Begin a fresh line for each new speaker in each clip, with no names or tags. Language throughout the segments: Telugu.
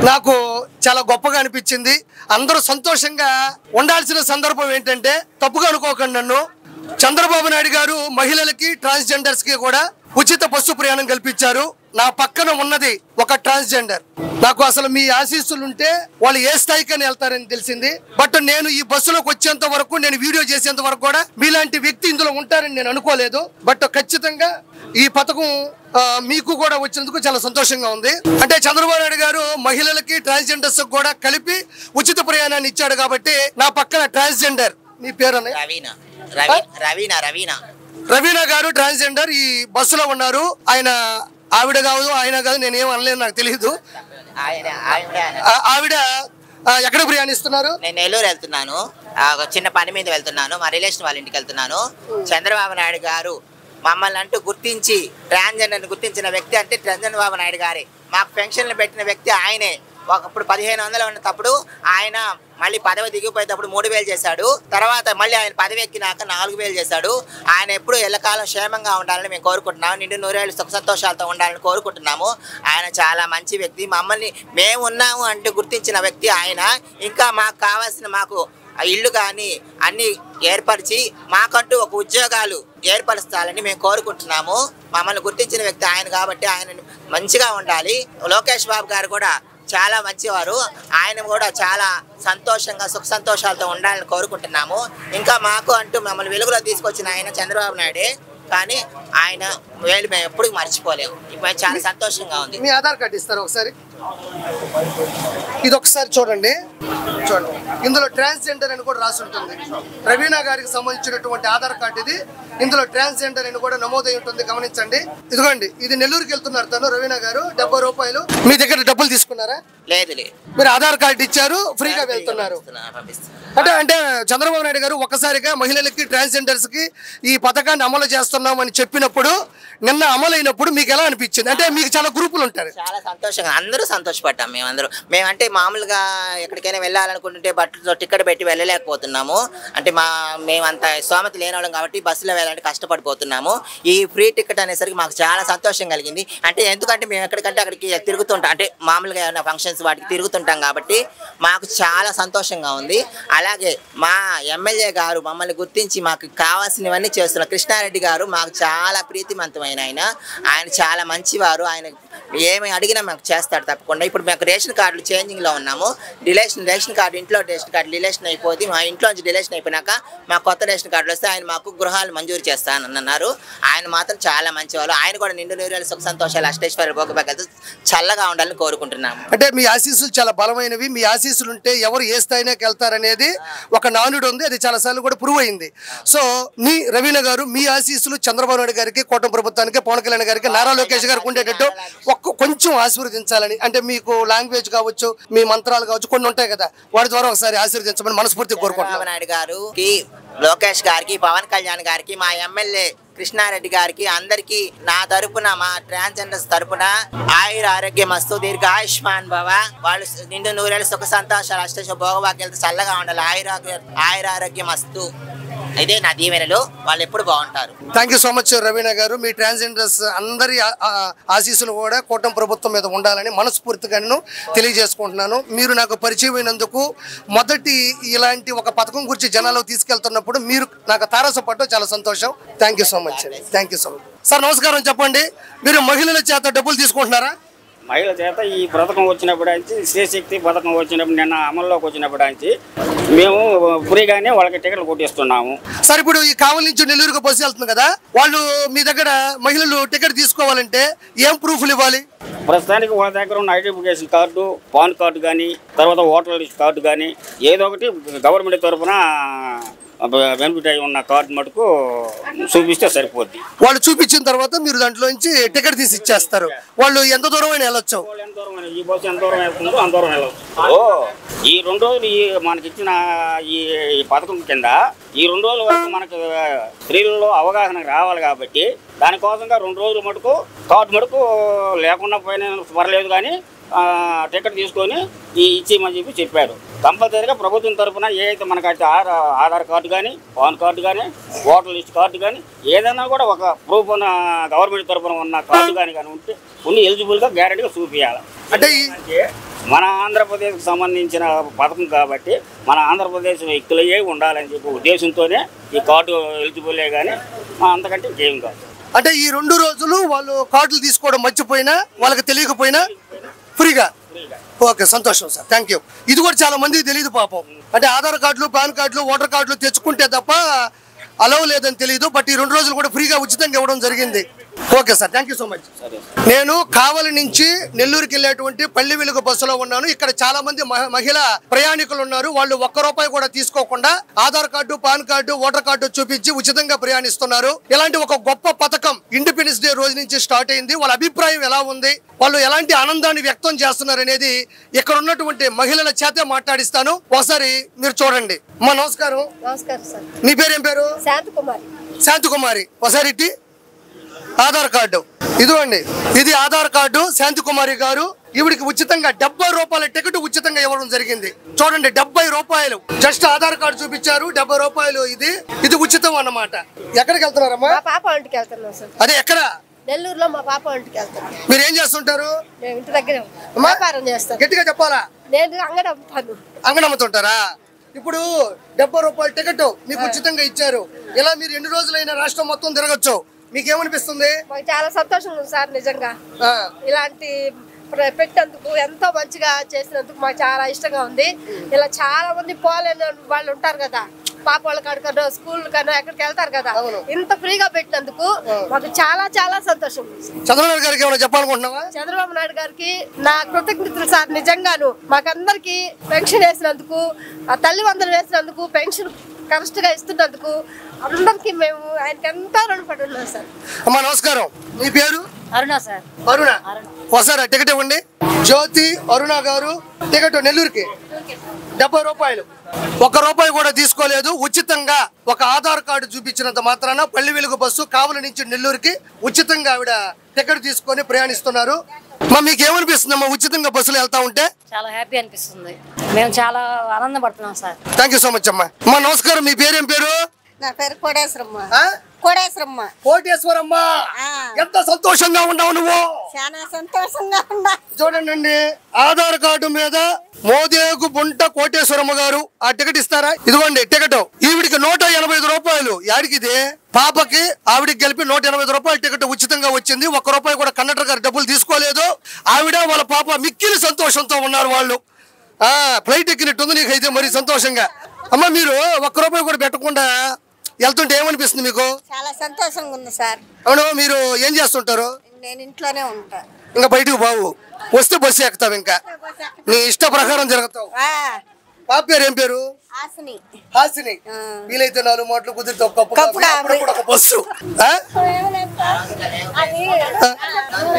నాకు చాలా గొప్పగా అనిపించింది. అందరూ సంతోషంగా ఉండాల్సిన సందర్భం ఏంటంటే, తప్పుగా అనుకోకండి నన్ను, చంద్రబాబు నాయుడు గారు మహిళలకి ట్రాన్స్జెండర్స్ కి కూడా ఉచిత బస్సు ప్రయాణం కల్పించారు. నా పక్కన ఉన్నది ఒక ట్రాన్స్జెండర్. నాకు అసలు మీ ఆశీస్సులు ఉంటే వాళ్ళు ఏ స్థాయికని వెళ్తారని తెలిసింది. బట్ నేను ఈ బస్సులోకి వచ్చేంత వరకు, నేను వీడియో చేసేంత వరకు కూడా మీలాంటి వ్యక్తి ఇందులో ఉంటారని నేను అనుకోలేదు. బట్ ఖచ్చితంగా ఈ పథకం మీకు కూడా వచ్చినందుకు చాలా సంతోషంగా ఉంది. అంటే చంద్రబాబు నాయుడు గారు మహిళలకి ట్రాన్స్జెండర్స్ కూడా కలిపి ఉచిత ప్రయాణాన్ని ఇచ్చాడు కాబట్టి నా పక్కన ట్రాన్స్జెండర్, మీ పేరు రవీనా గారు ట్రాన్స్జెండర్ ఈ బస్సులో ఉన్నారు. ఆవిడ కాదు, ఆయన కాదు, నేనేం అనలేదు, నాకు తెలియదు. ఆవిడ ఎక్కడ ప్రయాణిస్తున్నారు?
నేను నెల్లూరు వెళ్తున్నాను, చిన్న పని మీద వెళ్తున్నాను, మా రిలేషన్ వాళ్ళ ఇంటికి వెళ్తున్నాను. చంద్రబాబు నాయుడు గారు మమ్మల్ని అంటూ గుర్తించి ట్రాన్స్జెండర్ని గుర్తించిన వ్యక్తి అంటే చంద్రబాబు నాయుడు గారే. మాకు పెన్షన్లు పెట్టిన వ్యక్తి ఆయనే. ఒకప్పుడు 1500 ఉన్నప్పుడు ఆయన మళ్ళీ పదవి దిగిపోయేటప్పుడు 3000 చేశాడు. తర్వాత మళ్ళీ ఆయన పదవి ఎక్కినాక 4000 చేశాడు. ఆయన ఎప్పుడు ఎల్లకాలం క్షేమంగా ఉండాలని మేము కోరుకుంటున్నాము. నిండు 100 ఏళ్ళు సుఖ సంతోషాలతో ఉండాలని కోరుకుంటున్నాము. ఆయన చాలా మంచి వ్యక్తి. మమ్మల్ని మేము ఉన్నాము అంటూ గుర్తించిన వ్యక్తి ఆయన. ఇంకా మాకు కావాల్సిన ఇల్లు కానీ అన్ని ఏర్పరిచి మాకంటూ ఒక ఉద్యోగాలు ఏర్పరుస్తాలని మేము కోరుకుంటున్నాము. మమ్మల్ని గుర్తించిన వ్యక్తి ఆయన కాబట్టి ఆయన మంచిగా ఉండాలి. లోకేష్ బాబు గారు కూడా చాలా మంచివారు. ఆయన కూడా చాలా సంతోషంగా సుఖ సంతోషాలతో ఉండాలని కోరుకుంటున్నాము. ఇంకా మాకు అంటూ మమ్మల్ని వెలుగులో తీసుకొచ్చిన ఆయన చంద్రబాబు నాయుడే. కానీ ఆయన వేలు మేము ఎప్పుడు మర్చిపోలేము. ఇప్పుడు చాలా సంతోషంగా ఉంది.
మీ ఆధార్ కార్డు ఇస్తారు ఒకసారి, ఇది ఒకసారి చూడండి. ఇందులో ట్రాన్స్జెండర్ అని కూడా రాసి ఉంటుంది. రవీనా గారికి సంబంధించినటువంటి ఆధార్ కార్డు ఇది. ఇందులో ట్రాన్స్జెండర్ అని కూడా నమోదై ఉంటుంది, గమనించండి. ఇదిగోండి, ఇది నెల్లూరుకి వెళ్తున్నారు తను, రవీనా గారు. 70 రూపాయలు. మీ దగ్గర డబ్బులు తీసుకున్నారా?
లేదు.
మీరు ఆధార్ కార్డు ఇచ్చారు, ఫ్రీగా వెళ్తున్నారు. అంటే చంద్రబాబు నాయుడు గారు ఒక్కసారిగా మహిళలకి ట్రాన్స్జెండర్స్ కి ఈ పథకాన్ని అమలు చేస్తున్నాం అని చెప్పినప్పుడు, నిన్న అమలైనప్పుడు మీకు ఎలా అనిపించింది? అంటే మీకు చాలా గ్రూపులు ఉంటారు.
చాలా సంతోషంగా అందరూ సంతోషపడ్డాం. మేమంటే మామూలుగా ఎక్కడికైనా వెళ్ళాలనుకుంటుంటే బట్టలతో టికెట్ పెట్టి వెళ్ళలేకపోతున్నాము. అంటే మేమంత స్తోమత లేనవాళ్ళం కాబట్టి బస్సులో వెళ్ళాలంటే కష్టపడిపోతున్నాము. ఈ ఫ్రీ టికెట్ అనేసరికి మాకు చాలా సంతోషం కలిగింది. అంటే ఎందుకంటే మేము ఎక్కడికంటే అక్కడికి తిరుగుతుంటాం, అంటే మామూలుగా ఏమైనా ఫంక్షన్స్ వాటికి తిరుగుతుంటాం కాబట్టి మాకు చాలా సంతోషంగా ఉంది. అలాగే మా ఎమ్మెల్యే గారు మమ్మల్ని గుర్తించి మాకు కావాల్సినవన్నీ చేస్తున్నారు. కృష్ణారెడ్డి గారు మాకు చాలా ప్రీతిమంతమైన ఆయన చాలా మంచివారు. ఆయన ఏమి అడిగినా మాకు చేస్తాడు తప్పకుండా. ఇప్పుడు మాకు రేషన్ కార్డులు చేంజింగ్లో ఉన్నాము. రేషన్ కార్డు, ఇంట్లో రేషన్ కార్డు డిలేషన్ అయిపోతే మా ఇంట్లో నుంచి డిలేషన్ అయిపోయినాక మా కొత్త రేషన్ కార్డులు వస్తే ఆయన మాకు గృహాలు మంజూరు చేస్తానని అన్నారు. ఆయన మాత్రం చాలా మంచివాళ్ళు. ఆయన కూడా నిండు 100 ఏళ్ళు సుఖ సంతోషాలు అష్టేశ్వర భోగభాగ్యాలతో చల్లగా ఉండాలని కోరుకుంటున్నాము.
అంటే మీ ఆశీస్సులు చాలా బలమైనవి. మీ ఆశీస్సులు ఉంటే ఎవరు ఏ స్థాయికి వెళ్తారనేది ఒక నానుడు ఉంది, అది చాలా సార్లు కూడా ప్రూవ్ అయింది. సో మీ రవీనా గారు, మీ ఆశీస్సులు చంద్రబాబు నాయుడు గారికి, కూటమి ప్రభుత్వానికి, పవన్ కళ్యాణ్ గారికి, నారా లోకేష్ గారికి ఉండేటట్టు కొంచెం ఆశీర్వదించాలని. అంటే మీకు లాంగ్వేజ్ కావచ్చు, మీ మంత్రాలు కావచ్చు, కొన్ని ఉంటాయి కదా, వాటి ద్వారా ఒకసారి ఆశీర్వదించమని మనస్ఫూర్తిగా కోరుకుంటున్నాను.
చంద్రబాబు నాయుడు గారికి, లోకేష్ గారికి, పవన్ కళ్యాణ్ గారికి, మా ఎమ్మెల్యే కృష్ణారెడ్డి గారికి, అందరికి నా తరపున, మా ట్రాన్స్జెండర్స్ తరపున ఆయుర ఆరోగ్యమస్తు, దీర్ఘ ఆయుష్మాన్ భవ. వాళ్ళు నిండు 100 ఏళ్ళు సుఖ సంతోషాలు అష్టేశ్వర భోగభాగ్యాలతో చల్లగా ఉండాలి. ఆయుర ఆరోగ్యమస్తు, ఇదే నా దీవెనలు. వాళ్ళు ఎప్పుడు బాగుంటారు.
Thank you so much Raveena గారు. మీ ట్రాన్స్జెండర్స్ అందరి ఆశీస్సులు కూడా కూటమి ప్రభుత్వం మీద ఉండాలని మనస్ఫూర్తిగా నేను తెలియజేసుకుంటున్నాను. మీరు నాకు పరిచయం అయినందుకు, మొదటి ఇలాంటి ఒక పథకం గురించి జనాల్లో తీసుకెళ్తున్నప్పుడు మీరు నాకు తారసపడటం చాలా సంతోషం. Thank you so much. Thank you so much. Sir నమస్కారం. చెప్పండి, మీరు మహిళల చేత డబ్బులు తీసుకుంటున్నారా?
మహిళల చేత ఈ పథకం వచ్చినప్పుడు నుంచి, స్త్రీశక్తి పథకం వచ్చినప్పుడు, నిన్న అమల్లోకి వచ్చినప్పుడు నుంచి మేము ఫ్రీగానే వాళ్ళకి టికెట్లు కొట్టిస్తున్నాము.
సార్ ఇప్పుడు ఈ కావలి నుంచి నెల్లూరుకు బస్సు వెళ్తుంది కదా, వాళ్ళు మీ దగ్గర మహిళలు టికెట్ తీసుకోవాలంటే ఏం ప్రూఫ్లు ఇవ్వాలి?
ప్రస్తుతానికి వాళ్ళ దగ్గర ఉన్న ఐడెంటిఫికేషన్ కార్డు, పాన్ కార్డు కానీ, తర్వాత ఓటర్ లిస్ట్ కార్డు కానీ, ఏదో ఒకటి గవర్నమెంట్ తరఫున బెనిఫిట్ అయి ఉన్న కార్డు మటుకు చూపిస్తే సరిపోద్ది.
వాళ్ళు చూపించిన తర్వాత మీరు దాంట్లో నుంచి టికెట్ తీసి ఇచ్చేస్తారు. వాళ్ళు ఎంత దూరం అయినా వెళ్ళొచ్చు.
ఈ బస్సు ఎంత దూరం వెళ్తుందో అంత దూరం వెళ్ళవచ్చు. ఈ 2 రోజులు మనకి ఇచ్చిన ఈ పథకం కింద ఈ 2 రోజుల వరకు మనకు స్త్రీలలో అవగాహన రావాలి కాబట్టి దానికోసంగా 2 రోజులు మటుకు కార్డు మటుకు లేకుండా పోయినా పర్లేదు, కానీ టికెట్ తీసుకొని ఇచ్చేయమని చెప్పారు. కంపల్సరీగా ప్రభుత్వం తరఫున ఏదైతే మనకైతే ఆధార్ కార్డు కానీ, పాన్ కార్డు కానీ, ఓటర్ లిస్ట్ కార్డు కానీ ఏదైనా కూడా ఒక ప్రూఫ్ ఉన్న గవర్నమెంట్ తరఫున ఉన్న కార్డు కానీ ఉంటే కొన్ని ఎలిజిబుల్గా గ్యారెంటీగా చూపించాలి.
అంటే
మన ఆంధ్రప్రదేశ్కి సంబంధించిన పథకం కాబట్టి మన ఆంధ్రప్రదేశ్ వ్యక్తులయ్యే ఉండాలని చెప్పి ఉద్దేశంతోనే ఈ కార్డు ఎలిజిబులే కానీ అంతకంటే ఇంకేం కాదు.
అంటే ఈ 2 రోజులు వాళ్ళు కార్డులు తీసుకోవడం మర్చిపోయినా, వాళ్ళకి తెలియకపోయినా ఫ్రీగా. ఓకే, సంతోషం సార్, థ్యాంక్ యూ. ఇది కూడా చాలా మందికి తెలియదు పాపం. అంటే ఆధార్ కార్డులు, పాన్ కార్డులు, ఓటర్ కార్డులు తెచ్చుకుంటే తప్ప అలవ్ లేదని తెలియదు. బట్ ఈ 2 రోజులు కూడా ఫ్రీగా ఉచితంగా ఇవ్వడం జరిగింది. Okay sir, thank you so much. నేను కావలి నుంచి నెల్లూరుకి వెళ్ళేటువంటి పల్లి వెలుగు బస్సులో ఉన్నాను. ఇక్కడ చాలా మంది మహిళా ప్రయాణికులు ఉన్నారు. వాళ్ళు ₹1 కూడా తీసుకోకుండా Aadhaar card, pan card, voter card చూపించి ఉచితంగా ప్రయాణిస్తున్నారు. ఇలాంటి ఒక గొప్ప పథకం ఇండిపెండెన్స్ డే రోజు నుంచి స్టార్ట్ అయింది. వాళ్ళ అభిప్రాయం ఎలా ఉంది, వాళ్ళు ఎలాంటి ఆనందాన్ని వ్యక్తం చేస్తున్నారు అనేది ఇక్కడ ఉన్నటువంటి మహిళల చేతే మాట్లాడిస్తాను. ఒకసారి మీరు చూడండి. అమ్మా నమస్కారం.
నమస్కారం సార్.
నీ పేరు ఏం పేరు?
శాంతకుమారి.
శాంతకుమారి. ఒకసారి ఇట్టి ఆధార్ కార్డు ఇదిగోండి. ఇది ఆధార్ కార్డు. శాంతకుమారి గారు ఈవిడికి ఉచితంగా ₹70 టికెట్ ఉచితంగా ఇవ్వడం జరిగింది. చూడండి, ₹70 జస్ట్ ఆధార్ కార్డు చూపించారు. ₹70 ఇది ఉచితం అన్నమాట. ఎక్కడికి వెళ్తున్నారమ్మా?
మా పాప ఇంటికి వెళ్తున్నాం సార్.
అదే ఎక్కడ?
నెల్లూరులో మా పాప ఇంటికి వెళ్తాను.
మీరు ఏం చేస్తుంటారు?
మేము ఇంటి దగ్గర వ్యాపారం చేస్తాం.
గట్టిగా చెప్పాలా?
నేను అంగడి అమ్ముతాను.
అంగడి అమ్ముతుంటారా? ఇప్పుడు ₹70 టికెట్ మీకు ఉచితంగా ఇచ్చారు. ఇలా మీరు ఎన్ని రోజులైనా రాష్ట్రం మొత్తం తిరగచ్చు. మీకేమనిపిస్తుంది?
మాకు చాలా సంతోషంగా ఉంది సార్. నిజంగా ఇలాంటి పెట్టేందుకు, ఎంతో మంచిగా చేసినందుకు మాకు చాలా ఇష్టంగా ఉంది. ఇలా చాలా మంది పోలేని వాళ్ళు ఉంటారు కదా, పాప వాళ్ళ కాడికన్నా స్కూల్ కన్నా ఎక్కడికి వెళ్తారు కదా, ఇంత ఫ్రీగా పెట్టినందుకు మాకు చాలా చాలా సంతోషం.
చంద్రబాబు గారికి ఏమైనా చెప్పాలనుకుంటున్నావా?
చంద్రబాబు నాయుడు గారికి నా కృతజ్ఞతలు సార్. నిజంగాను మాకందరికి పెన్షన్ వేసినందుకు, తల్లి వందలు వేసినందుకు, పెన్షన్ కరెక్ట్ గా ఇస్తున్నందుకు అందరికి మేము ఆయనకి ఎంతో రుణపడి ఉన్నాం సార్.
అమ్మా నమస్కారం. మీ పేరు?
అరుణ సార్.
అరుణ. ఒకసారి టికెట్ ఇవ్వండి. జ్యోతి అరుణ గారు టికెట్ నెల్లూరుకి ₹70. ₹1 కూడా తీసుకోలేదు. ఉచితంగా ఒక ఆధార్ కార్డు చూపించినంత మాత్రాన పల్లి వెలుగు బస్సు కావలి నుంచి నెల్లూరుకి ఉచితంగా ఆవిడ టికెట్ తీసుకొని ప్రయాణిస్తున్నారు. మీకు ఏమనిపిస్తుందమ్మా ఉచితంగా బస్సులో వెళ్తా ఉంటే?
చాలా హ్యాపీ అనిపిస్తుంది. మేము చాలా ఆనందపడుతున్నాం sir.
Thank you so much అమ్మా. నమస్కారం. మీ పేరేం పేరు?
నా పేరు కోటేశ్వరమ్మ. కోటేశ్వరమ్మ.
కోటేశ్వరమ్మ, ఎంత సంతోషంగా ఉన్నావు నువ్వు?
చాలా సంతోషంగా ఉన్నా.
చూడండి, ఆధార్ కార్డు మీద మోదేగు బుంట కోటేశ్వరమ్మ గారు ఆ టికెట్ ఇస్తారా? ఇదిగోండి టికెట్. ఈవిడికి ₹185. యాడికి ఇది? పాపకి ఆవిడికి కలిపి ₹180 టికెట్ ఉచితంగా వచ్చింది. ₹1 కూడా కండక్టర్ గారు డబ్బులు తీసుకోలేదు. ఆవిడ వాళ్ళ పాప మిక్కిలి సంతోషంతో ఉన్నారు. వాళ్ళు ఫ్లైట్ ఎక్కినట్టుంది. నీకు అయితే మరి సంతోషంగా. అమ్మ మీరు ₹1 కూడా పెట్టకుండా వెళ్తుంటే ఏమనిపిస్తుంది మీకు?
చాలా సంతోషంగా ఉంది సార్.
అవును. మీరు ఏం చేస్తుంటారు?
నేను ఇంట్లోనే ఉంటా.
ఇంకా బయటకు బావు, వస్తే బస్సు ఎక్కుతావు. ఇంకా నీ ఇష్ట ప్రకారం జరుగుతావు. పాప పేరు ఏం పేరు?
హాసిని.
హాసిని. వీలైతే 4 మాటలు కుదిరితే ఒక బస్సు.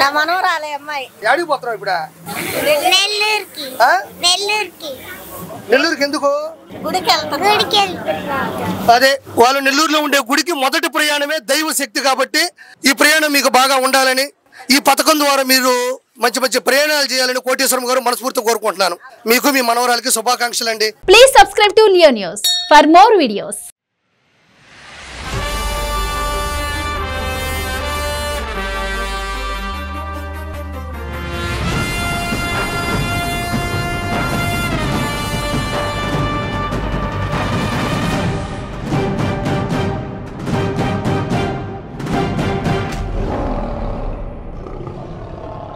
నా మనవరాలే అమ్మాయి.
యాడికి పోతున్నావు ఇప్పుడు?
నెల్లూరుకి.
నెల్లూరుకి ఎందుకు?
గుడికి వెళ్తాను.
అదే వాళ్ళు నెల్లూరులో ఉండే గుడికి మొదటి ప్రయాణమే దైవ శక్తి కాబట్టి ఈ ప్రయాణం మీకు బాగా ఉండాలని, ఈ పథకం ద్వారా మీరు మంచి మంచి ప్రయాణాలు చేయాలని కోటేశ్వరం గారు మనస్ఫూర్తిగా కోరుకుంటున్నాను. మీకు మీ మనవరాలకి శుభాకాంక్షలు అండి.
Please subscribe to Leo news for more videos.